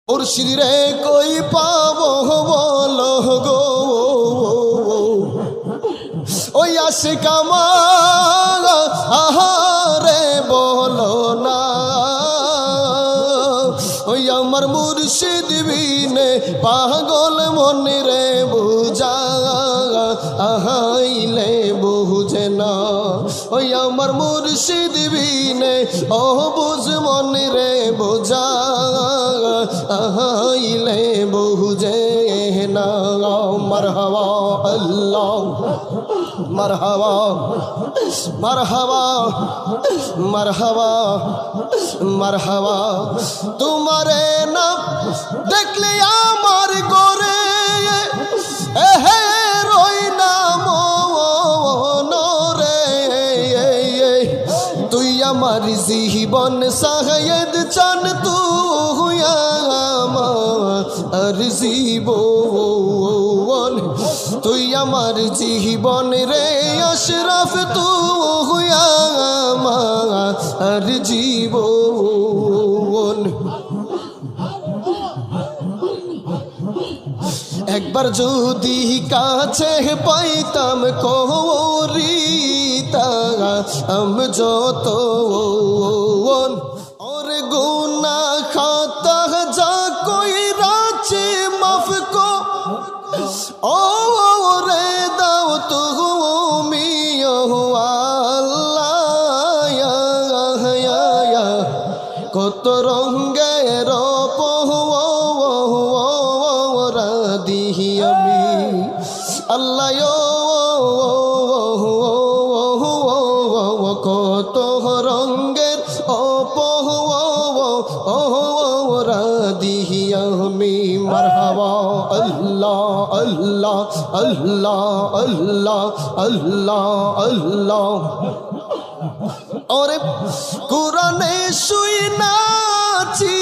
मुर्शिद रे कोई पावो बोलो गो ओ आशिका आहारे बोलो ना ओ अमर मुर्शिद बिने पागल मन रे बुझा आहाइले बुझे ना ओ अमर मुर्शिद बिने ओ बुझ मन रे बुझा आहाइले बुझे ना। मरहबा अल्लाह मरहबा मरहबा मरहबा मरहबा तुम्हारे नाम देखले आमार गोरे एहे रोई नाम रे तुई आमार जीवन साहेद चान तू আর জীবন তুই আমার জীবন রে আশরাফ তুই আমার জীবন। একবার যদি কাছে পাইতাম করিতাম যত और गुना खाता जा कोई राचे माफ को ओ रे दाव तू मियो अल्लाह या কত রঙের পোহরা দিহি আমি আল্লাহ কত রঙের দিহি আমি। মারহাবা আল্লাহ আল্লাহ আল্লাহ আল্লাহ আল্লাহ আল্লাহ ওরে কোরআনে শুই নাচি